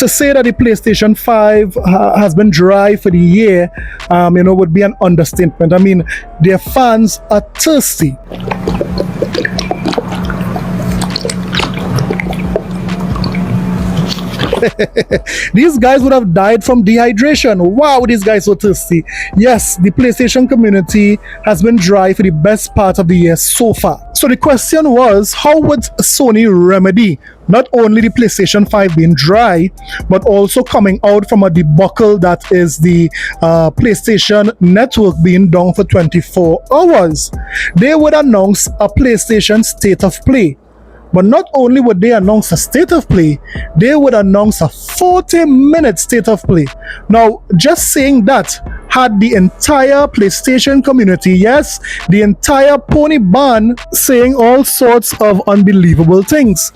to say that the PlayStation 5 has been dry for the year, would be an understatement. I mean, their fans are thirsty. These guys would have died from dehydration. Wow, these guys were thirsty. Yes, the PlayStation community has been dry for the best part of the year so far. So the question was, how would Sony remedy not only the PlayStation 5 being dry, but also coming out from a debacle that is the PlayStation Network being down for 24 hours? They would announce a PlayStation State of Play. But not only would they announce a state of play, they would announce a 40-minute state of play. Now, just saying that had the entire PlayStation community, yes, the entire Pony band, saying all sorts of unbelievable things.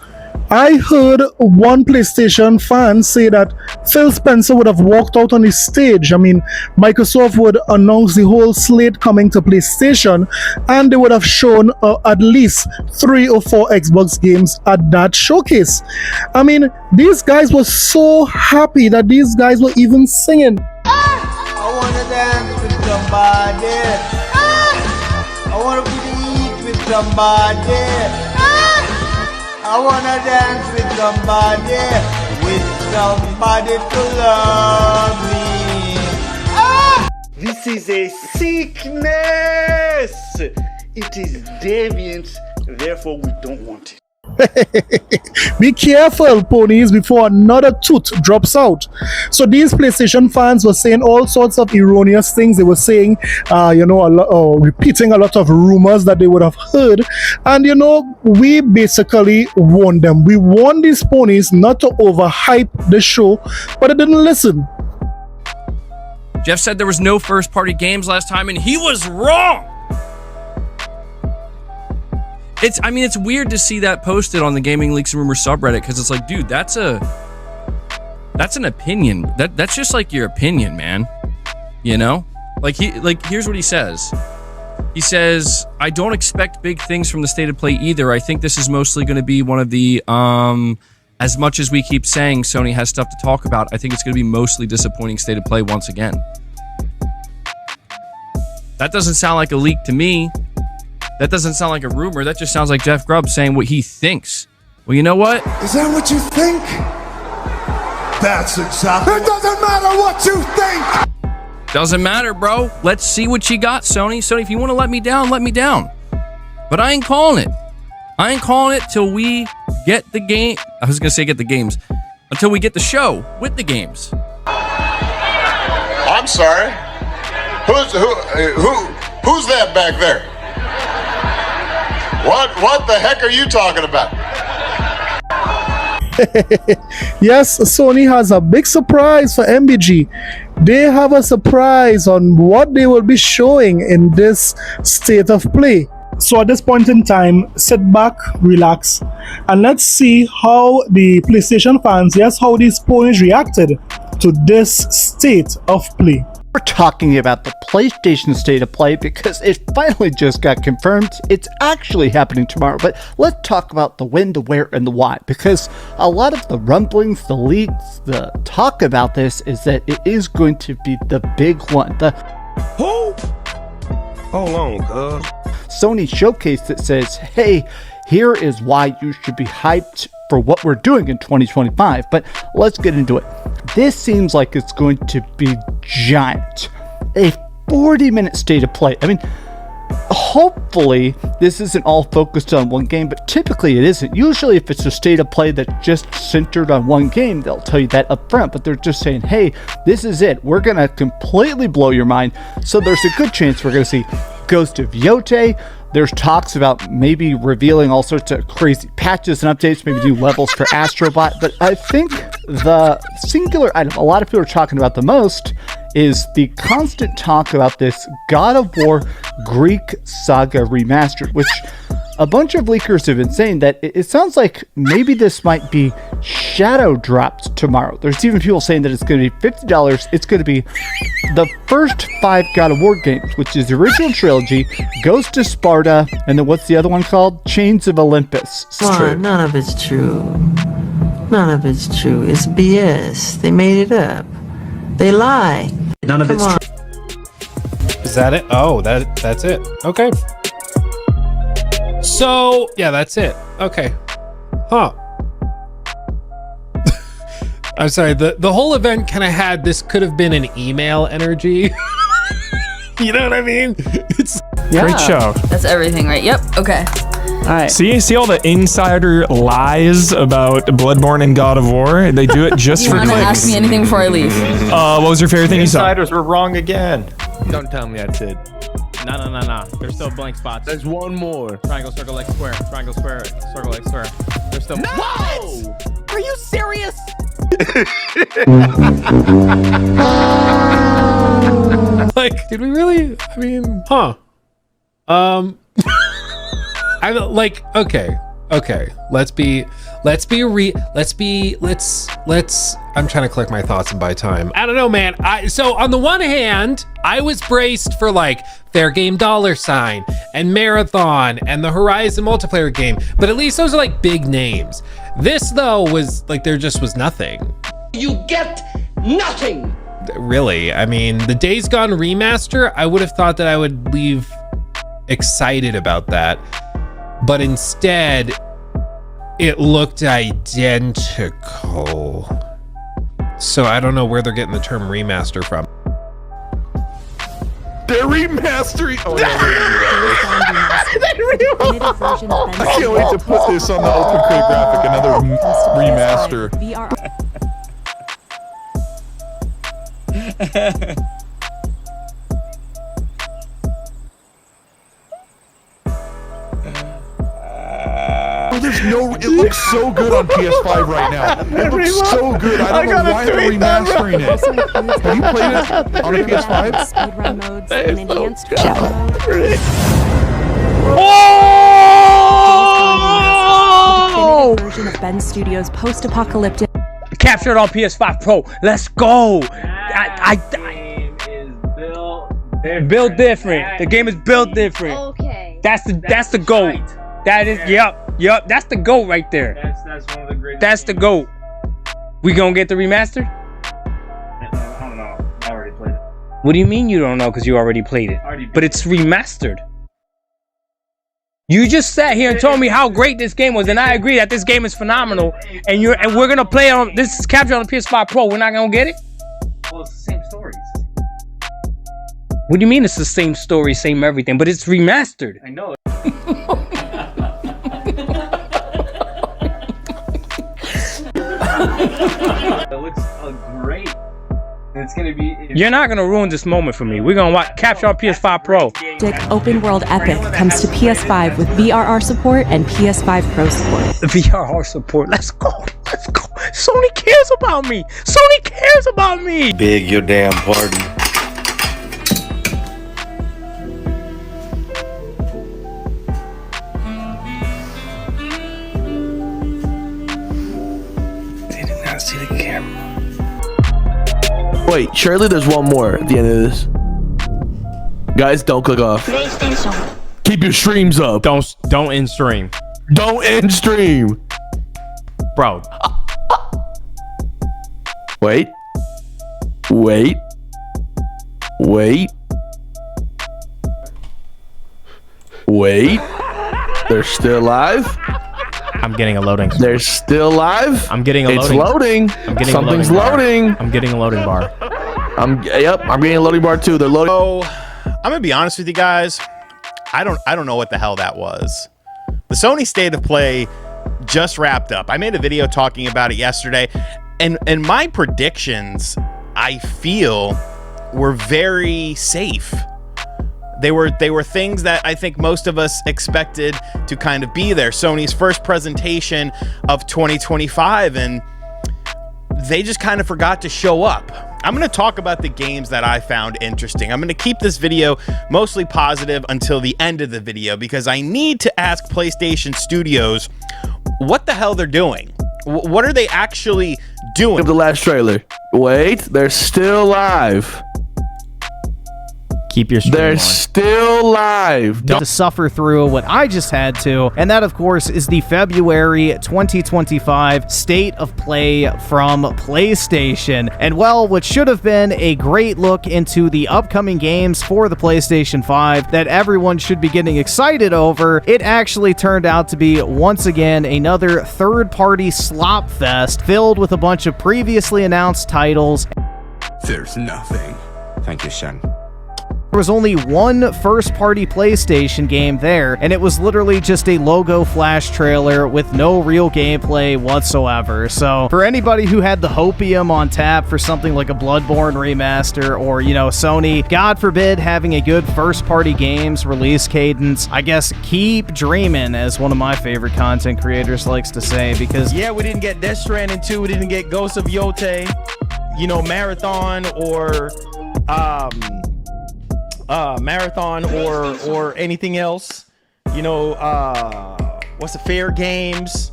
I heard one PlayStation fan say that Phil Spencer would have walked out on the stage. I mean, Microsoft would announce the whole slate coming to PlayStation, and they would have shown at least 3 or 4 Xbox games at that showcase. I mean, these guys were so happy that these guys were even singing. I wanna dance with somebody. I wanna eat with somebody. I wanna dance with somebody to love me. This is a sickness. It is deviant, therefore we don't want it. Be careful, ponies, before another tooth drops out. So these PlayStation fans were saying all sorts of erroneous things. They were saying, repeating a lot of rumors that they would have heard. And, we basically warned them. We warned these ponies not to overhype the show, but they didn't listen. Jeff said there was no first-party games last time, and he was wrong. It's weird to see that posted on the Gaming Leaks and Rumors subreddit, because it's like, dude, that's an opinion. That's just like your opinion, man. Here's what he says. He says, I don't expect big things from the State of Play either. I think this is mostly going to be one of the, as much as we keep saying Sony has stuff to talk about, I think it's going to be mostly disappointing State of Play once again. That doesn't sound like a leak to me. That doesn't sound like a rumor. That just sounds like Jeff Grubb saying what he thinks. Well, you know what? Is that what you think? That's exactly. It doesn't matter what you think. Doesn't matter, bro. Let's see what you got, Sony. Sony, if you want to let me down, let me down. But I ain't calling it. I ain't calling it till we get the game. I was gonna say get the games. Until we get the show with the games. I'm sorry. Who's that back there? What the heck are you talking about? Yes, Sony has a big surprise for MBG. They have a surprise on what they will be showing in this State of Play. So at this point in time, sit back, relax, and let's see how the PlayStation fans, yes, how these ponies reacted to this State of Play. We're talking about the PlayStation State of Play because it finally just got confirmed. It's actually happening tomorrow, but let's talk about the when, the where, and the why, because a lot of the rumblings, the leaks, the talk about this is that it is going to be the big one. Who? Hold on, cuz. Sony showcase that says, hey, here is why you should be hyped for what we're doing in 2025, but let's get into it. This seems like it's going to be giant. A 40-minute State of Play. I mean, hopefully this isn't all focused on one game, but typically it isn't. Usually if it's a State of Play that's just centered on one game, they'll tell you that up front, but they're just saying, hey, this is it. We're going to completely blow your mind. So there's a good chance we're going to see Ghost of Yotei. There's talks about maybe revealing all sorts of crazy patches and updates, maybe new levels for Astrobot. But I think the singular item a lot of people are talking about the most is the constant talk about this God of War Greek Saga Remastered, which a bunch of leakers have been saying that it sounds like maybe this might be shadow dropped tomorrow. There's even people saying that it's going to be $50. It's going to be the first 5 God of War games, which is the original trilogy, Ghost of Sparta, and then what's the other one called? Chains of Olympus. None of it's true. None of it's true. It's BS. They made it up. They lie. None of it's true. Is that it? Oh, that's it. Okay. So, yeah, that's it. Okay. Huh. I'm sorry, the whole event kind of had this could have been an email energy. You know what I mean? It's Great show. That's everything, right? Yep. Okay. All right. See all the insider lies about Bloodborne and God of War? They do it just for clicks. You want to ask me anything before I leave? What was your favorite thing you saw? Insiders were wrong again. Don't tell me that's it. No. There's still blank spots. There's one more. Triangle, circle, like square. Triangle, square, circle, like square. There's still. No! What? Are you serious? Like, did we really? I mean, huh? I like. Okay. Let's. I'm trying to collect my thoughts and buy time. I don't know, man. So on the one hand, I was braced for like Fair Game $, and Marathon and the Horizon multiplayer game, but at least those are like big names. This though was like there just was nothing. You get nothing. Really, I mean, the Days Gone remaster, I would have thought that I would leave excited about that, but instead it looked identical. So I don't know where they're getting the term remaster from. They're remastering. Oh, I can't wait to put this on the OpenCritic graphic. Another remaster. There's no. It looks so good on PS5 right now. It looks so good. I don't know why they're remastering it. Have you played it on a PS5? Speedrun modes and enhanced Oh! version of Ben Studios' post-apocalyptic. Captured on PS5 Pro. Let's go. Built different. The game is built different. Okay. That's the GOAT. That is yep. That's the GOAT right there. That's one of the greatest. That's the GOAT. We gonna get the remaster? I don't know. I already played it. What do you mean you don't know? Because you already played it. But it's remastered. You just sat here and told me how great this game was, and I agree that this game is phenomenal. And we're gonna play it on this is captured on the PS5 Pro. We're not gonna get it? Well, it's the same story. What do you mean it's the same story, same everything, but it's remastered? I know. It looks great. It's gonna be. You're not gonna ruin this moment for me. We're gonna watch capture on PS5 Pro. Open world epic comes to PS5 with VRR support and PS5 Pro support. VRR support. Let's go. Let's go. Sony cares about me. Sony cares about me. Big your damn pardon. See the camera. Wait, surely there's one more at the end of this. Guys, don't click off. Keep your streams up. Don't end stream. Don't end stream. Bro. Wait. They're still live. I'm getting a loading. They're still live. I'm getting a loading. It's loading. I'm getting Something's a loading loading. I'm getting a loading bar. I'm getting a loading bar too. They're loading. So, I'm gonna be honest with you guys. I don't know what the hell that was. The Sony State of Play just wrapped up. I made a video talking about it yesterday, and my predictions, I feel, were very safe. They were things that I think most of us expected to kind of be there. Sony's first presentation of 2025, and they just kind of forgot to show up. I'm going to talk about the games that I found interesting. I'm going to keep this video mostly positive until the end of the video because I need to ask PlayStation Studios what the hell they're doing. What are they actually doing? The last trailer. Wait, they're still live. Keep your stream They're on. still live. To suffer through what I just had to, and that of course is the February 2025 State of Play from PlayStation. And well, what should have been a great look into the upcoming games for the PlayStation 5 that everyone should be getting excited over, it actually turned out to be once again another third-party slop fest filled with a bunch of previously announced titles. There's nothing. Thank you, Shen. There was only one first-party PlayStation game there, and it was literally just a logo flash trailer with no real gameplay whatsoever. So, for anybody who had the hopium on tap for something like a Bloodborne remaster, or, you know, Sony, God forbid, having a good first-party games release cadence, I guess keep dreaming, as one of my favorite content creators likes to say, because... Yeah, we didn't get Death Stranding 2, we didn't get Ghost of Yotei, you know, Marathon, or... Marathon or anything else, you know, what's the Fair Games?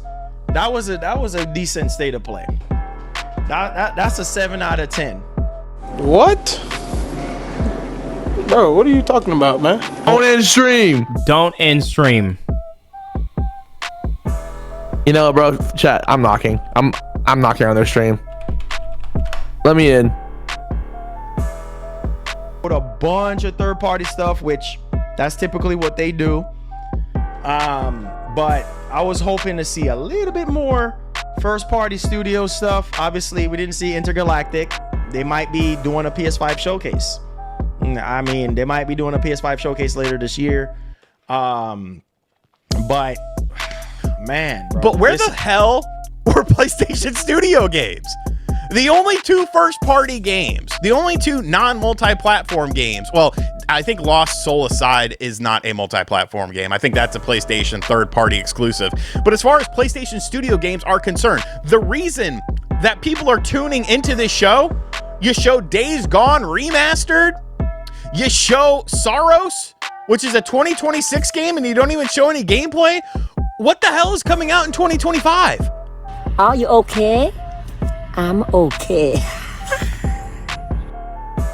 That was a decent State of Play. That's a 7 out of 10. What? Bro, what are you talking about, man? Don't end stream. Don't end stream. You know, bro, chat, I'm knocking. I'm knocking on their stream. Let me in. With a bunch of third-party stuff, which that's typically what they do. But I was hoping to see a little bit more first-party studio stuff. Obviously, we didn't see Intergalactic. They might be doing a PS5 showcase. I mean, they might be doing a PS5 showcase later this year. But man, bro, But where the hell were PlayStation Studio games? The only two first-party games, the only two non-multi-platform games. Well, I think Lost Soul Aside is not a multi-platform game. I think that's a PlayStation third-party exclusive. But as far as PlayStation Studio games are concerned, the reason that people are tuning into this show, you show Days Gone Remastered, you show Saros, which is a 2026 game, and you don't even show any gameplay. What the hell is coming out in 2025? Are you okay? I'm okay.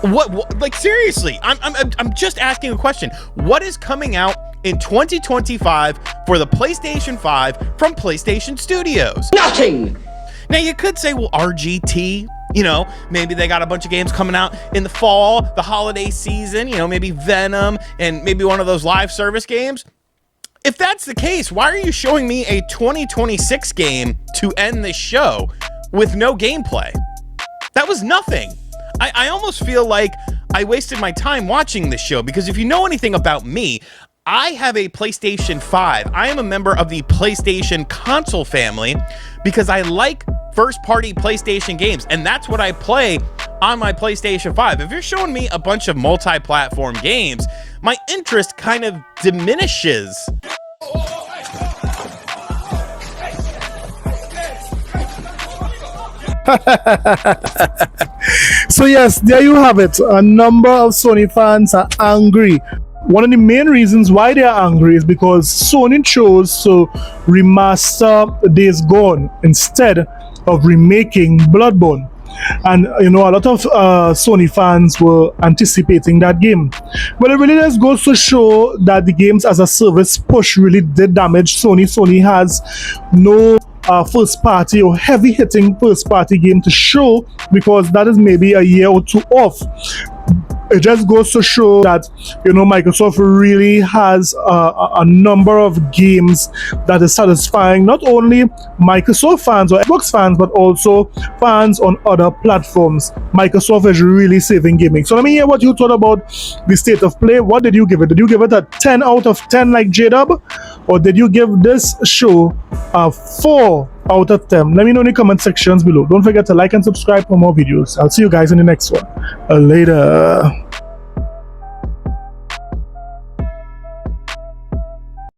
What? Like seriously, I'm just asking a question. What is coming out in 2025 for the PlayStation 5 from PlayStation Studios? Nothing. Now you could say, well, RGT. You know, maybe they got a bunch of games coming out in the fall, the holiday season. You know, maybe Venom and maybe one of those live service games. If that's the case, why are you showing me a 2026 game to end this show with no gameplay? That was nothing. I almost feel like I wasted my time watching this show, because if you know anything about me, I have a PlayStation 5. I am a member of the PlayStation console family because I like first-party PlayStation games, and that's what I play on my PlayStation 5. If you're showing me a bunch of multi-platform games, my interest kind of diminishes. So yes, there you have it. A number of Sony fans are angry. One of the main reasons why they are angry is because Sony chose to remaster Days Gone instead of remaking Bloodborne. And you know, a lot of Sony fans were anticipating that game. But it really just goes to show that the games as a service push really did damage Sony. Sony has no first party or heavy hitting first party game to show, because that is maybe a year or two off. It just goes to show that, you know, Microsoft really has a number of games that is satisfying not only Microsoft fans or Xbox fans, but also fans on other platforms. Microsoft is really saving gaming. So let me hear what you thought about the State of Play. What did you give it? Did you give it a 10 out of 10 like J-Dub? Or did you give this show a 4 out of 10? Let me know in the comment sections below. Don't forget to like and subscribe for more videos. I'll see you guys in the next one. Later.